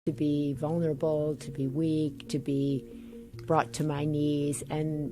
to be vulnerable, to be weak, to be brought to my knees, and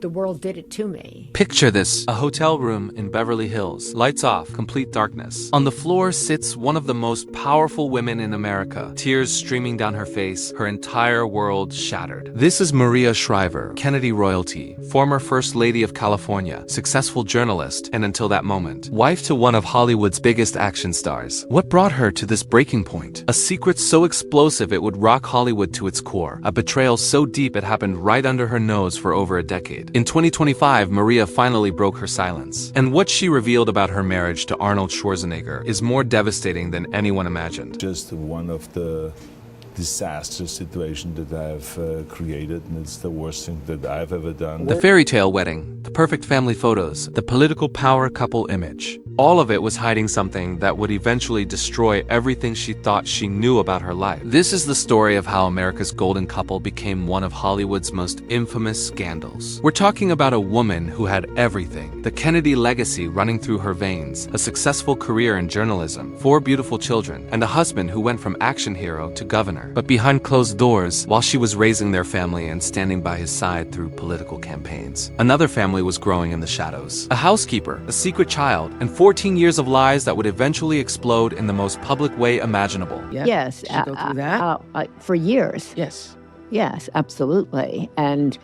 the world did it to me. Picture this, a hotel room in Beverly Hills, lights off, complete darkness. On the floor sits one of the most powerful women in America, tears streaming down her face, her entire world shattered. This is Maria Shriver, Kennedy royalty, former First Lady of California, successful journalist, and until that moment, wife to one of Hollywood's biggest action stars. What brought her to this breaking point? A secret so explosive it would rock Hollywood to its core, a betrayal so deep it happened right under her nose for over a decade. In 2025, Maria finally broke her silence. And what she revealed about her marriage to Arnold Schwarzenegger is more devastating than anyone imagined. Just one of the disaster situation that I've created, and it's the worst thing that I've ever done. The fairy tale wedding, the perfect family photos, the political power couple image. All of it was hiding something that would eventually destroy everything she thought she knew about her life. This is the story of how America's golden couple became one of Hollywood's most infamous scandals. We're talking about a woman who had everything, the Kennedy legacy running through her veins, a successful career in journalism, 4 beautiful children, and a husband who went from action hero to governor. But behind closed doors, while she was raising their family and standing by his side through political campaigns, another family was growing in the shadows. A housekeeper, a secret child, and 14 years of lies that would eventually explode in the most public way imaginable. Yeah. Yes. Did you go through that? For years. Yes. Yes, absolutely. And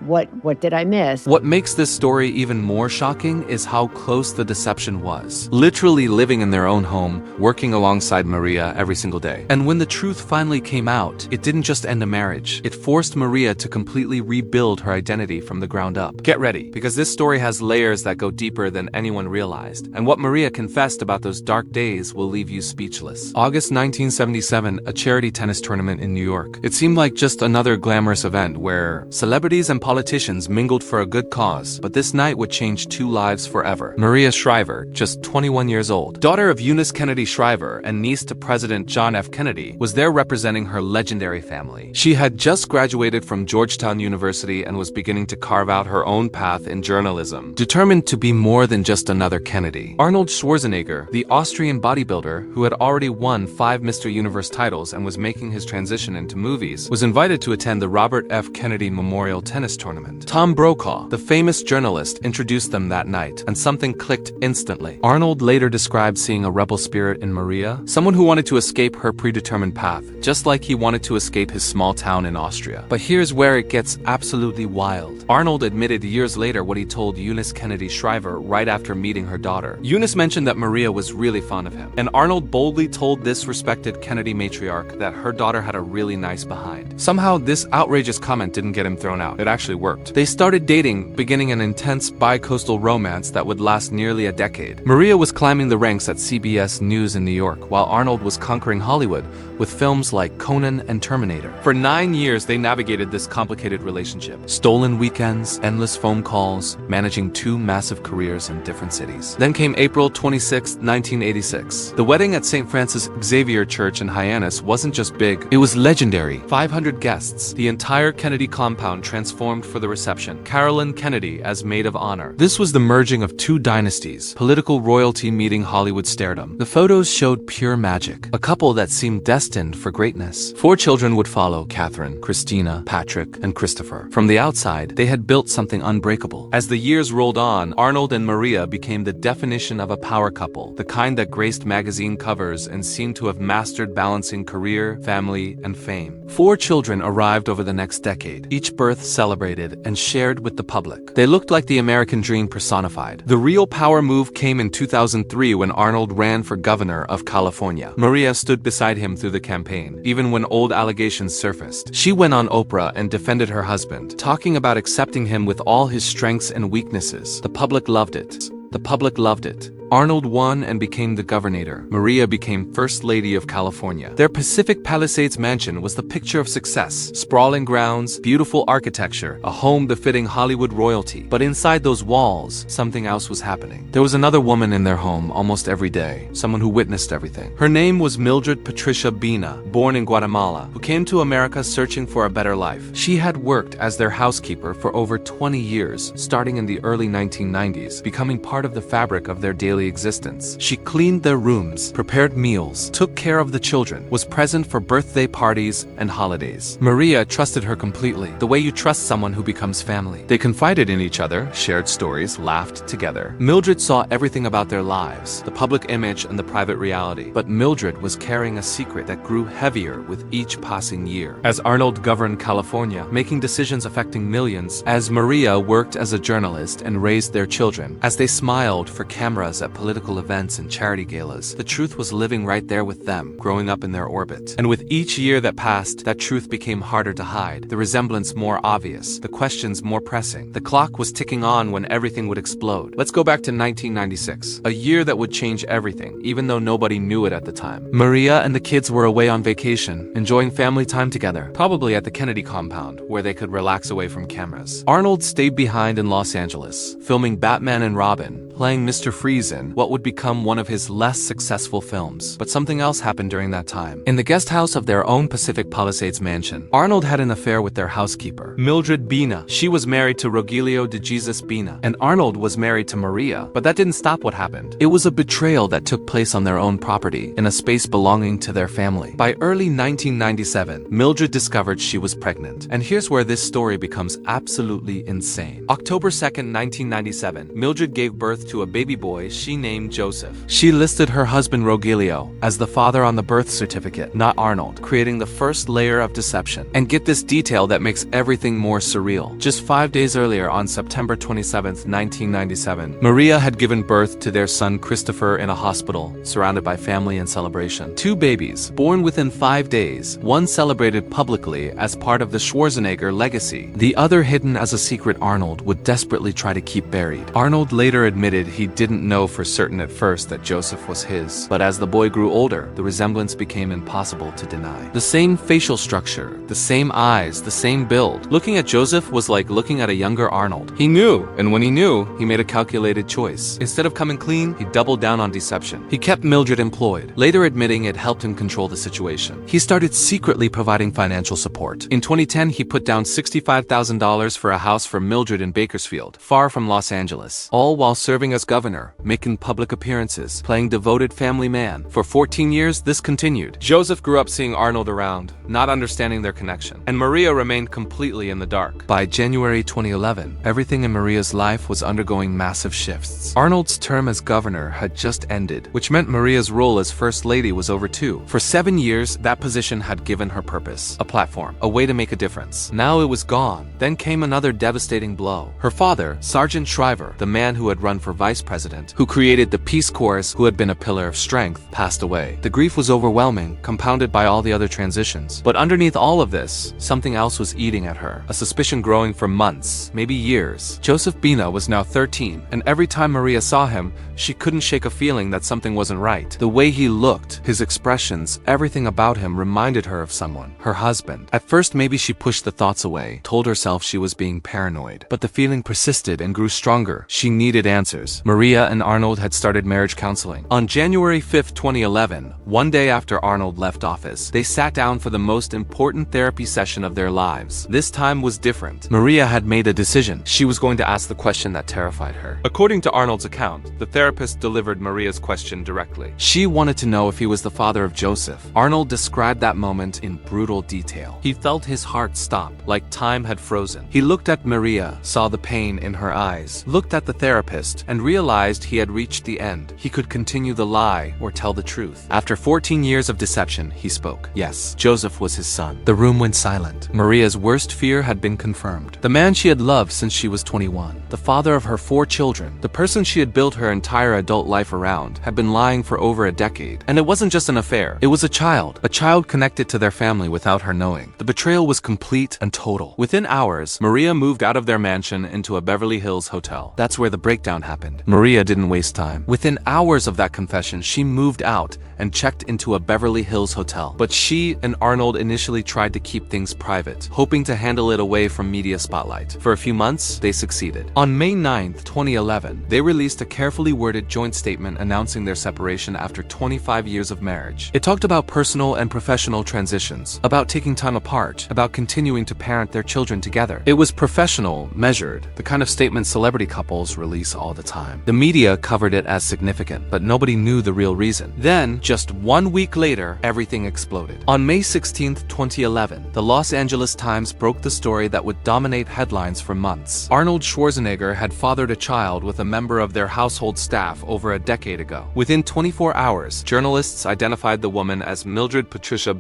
what did I miss? What makes this story even more shocking is how close the deception was. Literally living in their own home, working alongside Maria every single day. And when the truth finally came out, it didn't just end a marriage. It forced Maria to completely rebuild her identity from the ground up. Get ready, because this story has layers that go deeper than anyone realized. And what Maria confessed about those dark days will leave you speechless. August 1977, a charity tennis tournament in New York. It seemed like just another glamorous event where celebrities and politicians mingled for a good cause, but this night would change 2 lives forever. Maria Shriver, just 21 years old, daughter of Eunice Kennedy Shriver and niece to President John F. Kennedy, was there representing her legendary family. She had just graduated from Georgetown University and was beginning to carve out her own path in journalism, determined to be more than just another Kennedy. Arnold Schwarzenegger, the Austrian bodybuilder who had already won 5 Mr. Universe titles and was making his transition into movies, was invited to attend the Robert F. Kennedy Memorial Tennis Tournament. Tom Brokaw, the famous journalist, introduced them that night, and something clicked instantly. Arnold later described seeing a rebel spirit in Maria, someone who wanted to escape her predetermined path, just like he wanted to escape his small town in Austria. But here's where it gets absolutely wild. Arnold admitted years later what he told Eunice Kennedy Shriver right after meeting her daughter. Eunice mentioned that Maria was really fond of him, and Arnold boldly told this respected Kennedy matriarch that her daughter had a really nice behind. Somehow this outrageous comment didn't get him thrown out. It actually worked. They started dating, beginning an intense bi-coastal romance that would last nearly a decade. Maria was climbing the ranks at CBS News in New York, while Arnold was conquering Hollywood with films like Conan and Terminator. For 9 years, they navigated this complicated relationship. Stolen weekends, endless phone calls, managing 2 massive careers in different cities. Then came April 26, 1986. The wedding at St. Francis Xavier Church in Hyannis wasn't just big, it was legendary. 500 guests. The entire Kennedy compound transformed for the reception. Carolyn Kennedy as maid of honor. This was the merging of 2 dynasties, political royalty meeting Hollywood stardom. The photos showed pure magic, a couple that seemed destined for greatness. 4 children would follow: Catherine, Christina, Patrick, and Christopher. From the outside, they had built something unbreakable. As the years rolled on, Arnold and Maria became the definition of a power couple, the kind that graced magazine covers and seemed to have mastered balancing career, family, and fame. 4 children arrived over the next decade, each birth celebrated and shared with the public. They looked like the American dream personified. The real power move came in 2003 when Arnold ran for governor of California. Maria stood beside him through the campaign, even when old allegations surfaced. She went on Oprah and defended her husband, talking about accepting him with all his strengths and weaknesses. The public loved it. The public loved it. Arnold won and became the governor. Maria became First Lady of California. Their Pacific Palisades mansion was the picture of success. Sprawling grounds, beautiful architecture, a home befitting Hollywood royalty. But inside those walls, something else was happening. There was another woman in their home almost every day, someone who witnessed everything. Her name was Mildred Patricia Baena, born in Guatemala, who came to America searching for a better life. She had worked as their housekeeper for over 20 years, starting in the early 1990s, becoming part of the fabric of their daily daily existence. She cleaned their rooms, prepared meals, took care of the children, was present for birthday parties and holidays. Maria trusted her completely, the way you trust someone who becomes family. They confided in each other, shared stories, laughed together. Mildred saw everything about their lives, the public image and the private reality. But Mildred was carrying a secret that grew heavier with each passing year. As Arnold governed California, making decisions affecting millions, as Maria worked as a journalist and raised their children, as they smiled for cameras at political events and charity galas, the truth was living right there with them, growing up in their orbit. And with each year that passed, that truth became harder to hide, the resemblance more obvious, the questions more pressing. The clock was ticking on when everything would explode. Let's go back to 1996, a year that would change everything, even though nobody knew it at the time. Maria and the kids were away on vacation, enjoying family time together, probably at the Kennedy compound, where they could relax away from cameras. Arnold stayed behind in Los Angeles, filming Batman and Robin, playing Mr. Freeze in what would become one of his less successful films. But something else happened during that time. In the guest house of their own Pacific Palisades mansion, Arnold had an affair with their housekeeper, Mildred Baena. She was married to Rogelio de Jesus Baena, and Arnold was married to Maria. But that didn't stop what happened. It was a betrayal that took place on their own property, in a space belonging to their family. By early 1997, Mildred discovered she was pregnant. And here's where this story becomes absolutely insane. October 2nd, 1997, Mildred gave birth to a baby boy she named Joseph. She listed her husband Rogelio as the father on the birth certificate, not Arnold, creating the first layer of deception. And get this detail that makes everything more surreal. Just 5 days earlier, on September 27th, 1997, Maria had given birth to their son Christopher in a hospital, surrounded by family and celebration. 2 babies, born within 5 days, one celebrated publicly as part of the Schwarzenegger legacy, the other hidden as a secret Arnold would desperately try to keep buried. Arnold later admitted he didn't know for certain at first that Joseph was his, but as the boy grew older, the resemblance became impossible to deny. The same facial structure, the same eyes, the same build. Looking at Joseph was like looking at a younger Arnold. He knew, and when he knew, he made a calculated choice. Instead of coming clean, he doubled down on deception. He kept Mildred employed, later admitting it helped him control the situation. He started secretly providing financial support. In 2010, he put down $65,000 for a house for Mildred in Bakersfield, far from Los Angeles, all while serving as governor, making public appearances, playing devoted family man. For 14 years, this continued. Joseph grew up seeing Arnold around, not understanding their connection, and Maria remained completely in the dark. By January 2011, everything in Maria's life was undergoing massive shifts. Arnold's term as governor had just ended, which meant Maria's role as first lady was over too. For 7 years, that position had given her purpose, a platform, a way to make a difference. Now it was gone. Then came another devastating blow. Her father, Sergeant Shriver, the man who had run for vice president, who created the Peace Corps, who had been a pillar of strength, passed away. The grief was overwhelming, compounded by all the other transitions. But underneath all of this, something else was eating at her, a suspicion growing for months, maybe years. Joseph Baena was now 13, and every time Maria saw him, she couldn't shake a feeling that something wasn't right. The way he looked, his expressions, everything about him reminded her of someone, her husband. At first, maybe she pushed the thoughts away, told herself she was being paranoid. But the feeling persisted and grew stronger. She needed answers. Maria and Arnold had started marriage counseling. On January 5th, 2011, one day after Arnold left office, they sat down for the most important therapy session of their lives. This time was different. Maria had made a decision. She was going to ask the question that terrified her. According to Arnold's account, the therapist delivered Maria's question directly. She wanted to know if he was the father of Joseph. Arnold described that moment in brutal detail. He felt his heart stop, like time had frozen. He looked at Maria, saw the pain in her eyes, looked at the therapist, and realized he had reached the end. He could continue the lie or tell the truth. After 14 years of deception, he spoke. Yes, Joseph was his son. The room went silent. Maria's worst fear had been confirmed. The man she had loved since she was 21, the father of her 4 children, the person she had built her entire adult life around, had been lying for over a decade. And it wasn't just an affair. It was a child connected to their family without her knowing. The betrayal was complete and total. Within hours, Maria moved out of their mansion into a Beverly Hills hotel. That's where the breakdown happened. Maria didn't waste time. Within hours of that confession, she moved out and checked into a Beverly Hills hotel. But she and Arnold initially tried to keep things private, hoping to handle it away from media spotlight. For a few months, they succeeded. On May 9th, 2011, they released a carefully worded joint statement announcing their separation after 25 years of marriage. It talked about personal and professional transitions, about taking time apart, about continuing to parent their children together. It was professional, measured, the kind of statement celebrity couples release all the time. The media covered it as significant, but nobody knew the real reason. Then, just 1 week later, everything exploded. On May 16, 2011, the Los Angeles Times broke the story that would dominate headlines for months. Arnold Schwarzenegger had fathered a child with a member of their household staff over a decade ago. Within 24 hours, journalists identified the woman as Mildred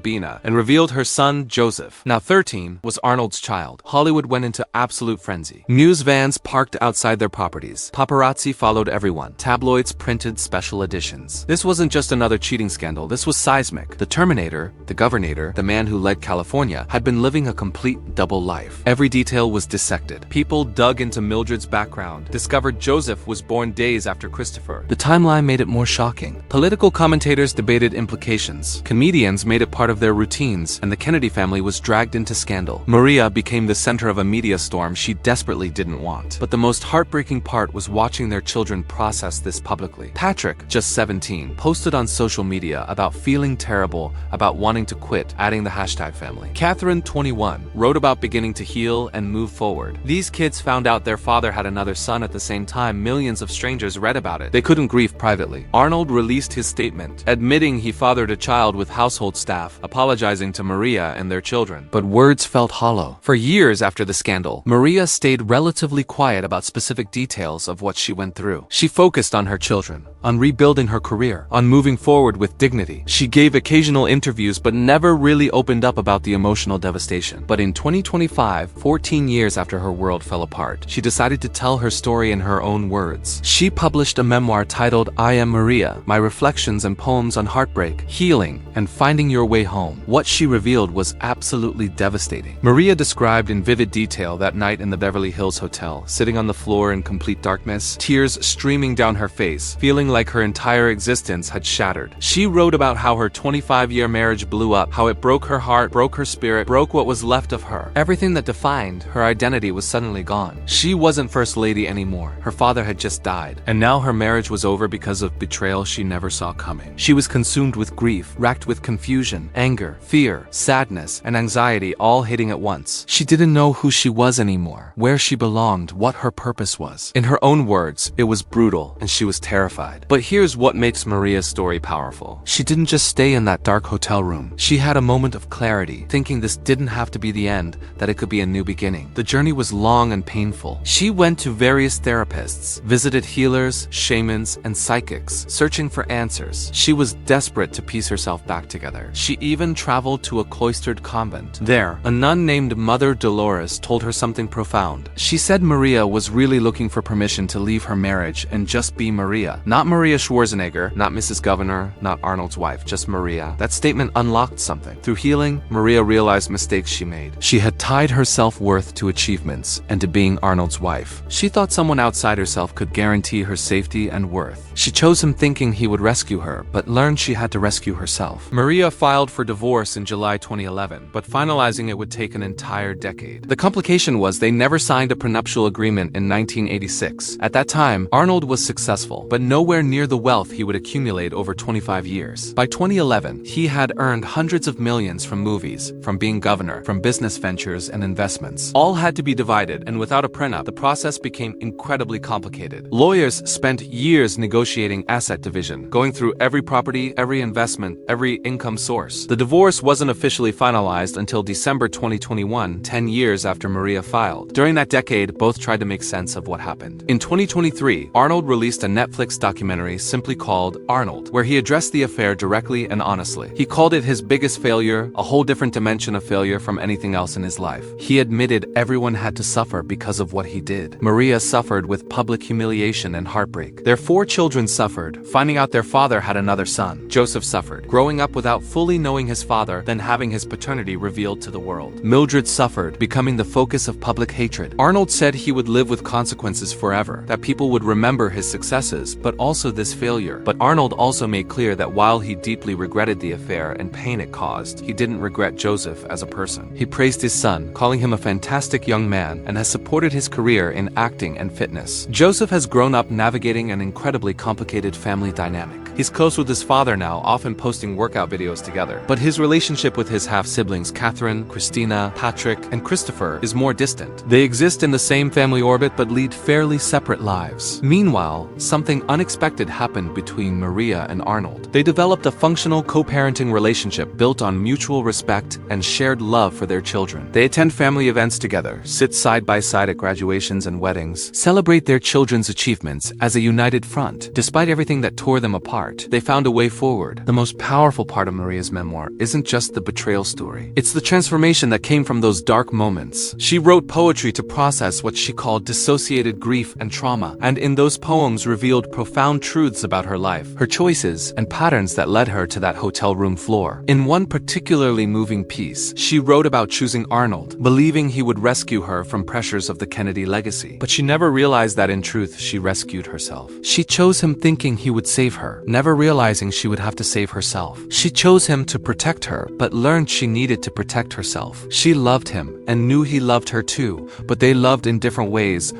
Baena and revealed her son, Joseph, now 13, was Arnold's child. Hollywood went into absolute frenzy. News vans parked outside their properties. Paparazzi followed everyone. Tabloids printed special editions. This wasn't just another cheating scandal, this was seismic. The Terminator, the Governor, the man who led California, had been living a complete double life. Every detail was dissected. People dug into Mildred's background, discovered Joseph was born days after Christopher. The timeline made it more shocking. Political commentators debated implications. Comedians made it part of their routines, and the Kennedy family was dragged into scandal. Maria became the center of a media storm she desperately didn't want. But the most heartbreaking part was watching their children process this publicly. Patrick, just 17, posted on social media about feeling terrible, about wanting to quit, adding the #family. Catherine, 21, wrote about beginning to heal and move forward. These kids found out their father had another son at the same time. Millions of strangers read about it. They couldn't grieve privately. Arnold released his statement, admitting he fathered a child with household staff, apologizing to Maria and their children. But words felt hollow. For years after the scandal, Maria stayed relatively quiet about specific details of what she went through. She focused on her children, on rebuilding her career, on moving forward with dignity. She gave occasional interviews but never really opened up about the emotional devastation. But in 2025, 14 years after her world fell apart, she decided to tell her story in her own words. She published a memoir titled I Am Maria, My Reflections and Poems on Heartbreak, Healing, and Finding Your Way Home. What she revealed was absolutely devastating. Maria described in vivid detail that night in the Beverly Hills hotel, sitting on the floor in complete darkness, tears streaming down her face, feeling like her entire existence had shattered. She wrote about how her 25-year marriage blew up, how it broke her heart, broke her spirit, broke what was left of her. Everything that defined her identity was suddenly gone. She wasn't First Lady anymore. Her father had just died, and now her marriage was over because of betrayal she never saw coming. She was consumed with grief, racked with confusion, anger, fear, sadness, and anxiety all hitting at once. She didn't know who she was anymore, where she belonged, what her purpose was. In her own words, it was brutal, and she was terrified. But here's what makes Maria's story powerful. She didn't just stay in that dark hotel room. She had a moment of clarity, thinking this didn't have to be the end, that it could be a new beginning. The journey was long and painful. She went to various therapists, visited healers, shamans, and psychics, searching for answers. She was desperate to piece herself back together. She even traveled to a cloistered convent. There, a nun named Mother Dolores told her something profound. She said Maria was really looking for permission to leave her marriage and just be Maria. Not Maria Schwarzenegger, not Mrs. Governor, not Arnold's wife, just Maria. That statement unlocked something. Through healing, Maria realized mistakes she made. She had tied her self-worth to achievements and to being Arnold's wife. She thought someone outside herself could guarantee her safety and worth. She chose him thinking he would rescue her, but learned she had to rescue herself. Maria filed for divorce in July 2011, but finalizing it would take an entire decade. The complication was they never signed a prenuptial agreement in 1986. At that time, Arnold was successful, but nowhere near the wealth he would accumulate over 25 years. By 2011, he had earned hundreds of millions from movies, from being governor, from business ventures and investments. All had to be divided, and without a prenup, the process became incredibly complicated. Lawyers spent years negotiating asset division, going through every property, every investment, every income source. The divorce wasn't officially finalized until December 2021, 10 years after Maria filed. During that decade, both tried to make sense of what happened. In 2023, Arnold released a Netflix documentary simply called Arnold, where he addressed the affair directly and honestly. He called it his biggest failure, a whole different dimension of failure from anything else in his life. He admitted everyone had to suffer because of what he did. Maria suffered with public humiliation and heartbreak. Their 4 children suffered, finding out their father had another son. Joseph suffered, growing up without fully knowing his father, then having his paternity revealed to the world. Mildred suffered, becoming the focus of public hatred. Arnold said he would live with consequences forever, that people would remember his successes, but also this failure. But Arnold also made clear that while he deeply regretted the affair and pain it caused, he didn't regret Joseph as a person. He praised his son, calling him a fantastic young man, and has supported his career in acting and fitness. Joseph has grown up navigating an incredibly complicated family dynamic. He's close with his father now, often posting workout videos together. But his relationship with his half-siblings, Catherine, Christina, Patrick, and Christopher, is more distant. They exist in the same family orbit but lead fairly separate lives. lives. Meanwhile, something unexpected happened between Maria and Arnold. They developed a functional co-parenting relationship built on mutual respect and shared love for their children. They attend family events together, sit side by side at graduations and weddings, celebrate their children's achievements as a united front. Despite everything that tore them apart, they found a way forward. The most powerful part of Maria's memoir isn't just the betrayal story. It's the transformation that came from those dark moments. She wrote poetry to process what she called dissociated grief and trauma, and in those poems revealed profound truths about her life, her choices, and patterns that led her to that hotel room floor. In one particularly moving piece, she wrote about choosing Arnold, believing he would rescue her from pressures of the Kennedy legacy. But she never realized that in truth she rescued herself. She chose him thinking he would save her, never realizing she would have to save herself. She chose him to protect her, but learned she needed to protect herself. She loved him and knew he loved her too, but they loved in different ways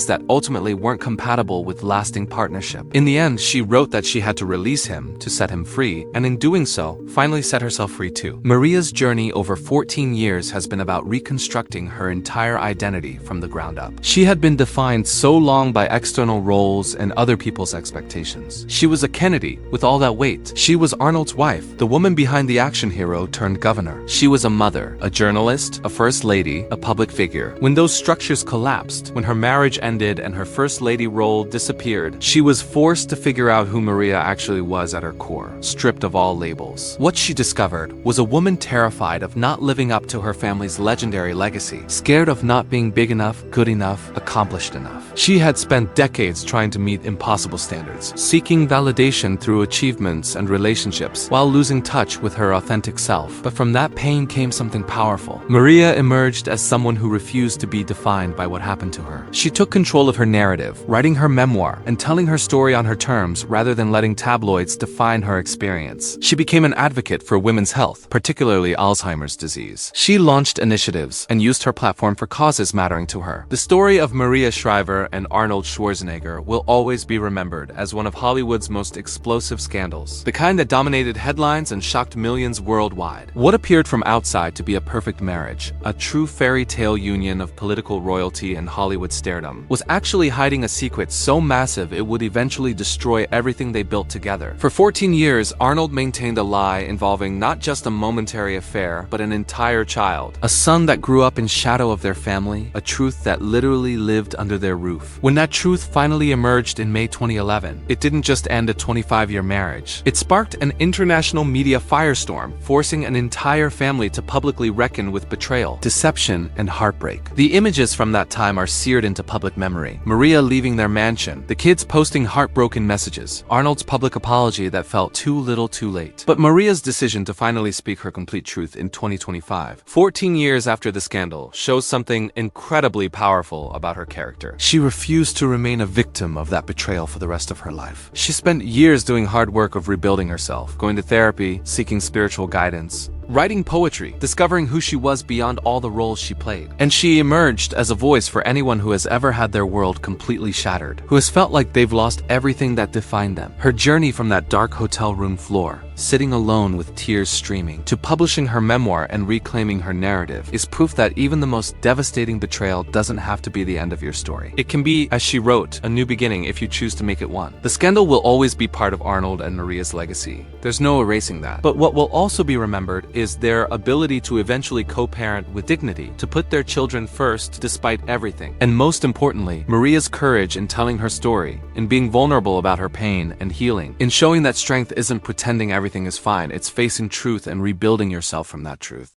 that ultimately weren't compatible with lasting partnership. In the end, she wrote that she had to release him to set him free, and in doing so, finally set herself free too. Maria's journey over 14 years has been about reconstructing her entire identity from the ground up. She had been defined so long by external roles and other people's expectations. She was a Kennedy with all that weight. She was Arnold's wife, the woman behind the action hero turned governor. She was a mother, a journalist, a first lady, a public figure. When those structures collapsed, when her marriage ended and her first lady role disappeared, she was forced to figure out who Maria actually was at her core, stripped of all labels. What she discovered was a woman terrified of not living up to her family's legendary legacy, scared of not being big enough, good enough, accomplished enough. She had spent decades trying to meet impossible standards, seeking validation through achievements and relationships, while losing touch with her authentic self. But from that pain came something powerful. Maria emerged as someone who refused to be defined by what happened to her. She took control of her narrative, writing her memoir and telling her story on her terms rather than letting tabloids define her experience. She became an advocate for women's health, particularly Alzheimer's disease. She launched initiatives and used her platform for causes mattering to her. The story of Maria Shriver and Arnold Schwarzenegger will always be remembered as one of Hollywood's most explosive scandals, the kind that dominated headlines and shocked millions worldwide. What appeared from outside to be a perfect marriage, a true fairy tale union of political royalty and Hollywood stardom, was actually hiding a secret so massive it would eventually destroy everything they built together. For 14 years, Arnold maintained a lie involving not just a momentary affair, but an entire child, a son that grew up in shadow of their family, a truth that literally lived under their roof. When that truth finally emerged in May 2011, it didn't just end a 25-year marriage. It sparked an international media firestorm, forcing an entire family to publicly reckon with betrayal, deception, and heartbreak. The images from that time are seared into public memory. Maria leaving their mansion, the kids posting heartbroken messages, Arnold's public apology that felt too little too late. But Maria's decision to finally speak her complete truth in 2025, 14 years after the scandal, shows something incredibly powerful about her character. She refused to remain a victim of that betrayal for the rest of her life. She spent years doing hard work of rebuilding herself, going to therapy, seeking spiritual guidance, writing poetry, discovering who she was beyond all the roles she played. And she emerged as a voice for anyone who has ever had their world completely shattered, who has felt like they've lost everything that defined them. Her journey from that dark hotel room floor, sitting alone with tears streaming, to publishing her memoir and reclaiming her narrative, is proof that even the most devastating betrayal doesn't have to be the end of your story. It can be, as she wrote, a new beginning if you choose to make it one. The scandal will always be part of Arnold and Maria's legacy. There's no erasing that. But what will also be remembered is their ability to eventually co-parent with dignity, to put their children first despite everything. And most importantly, Maria's courage in telling her story, in being vulnerable about her pain and healing, in showing that strength isn't pretending everything is fine, it's facing truth and rebuilding yourself from that truth.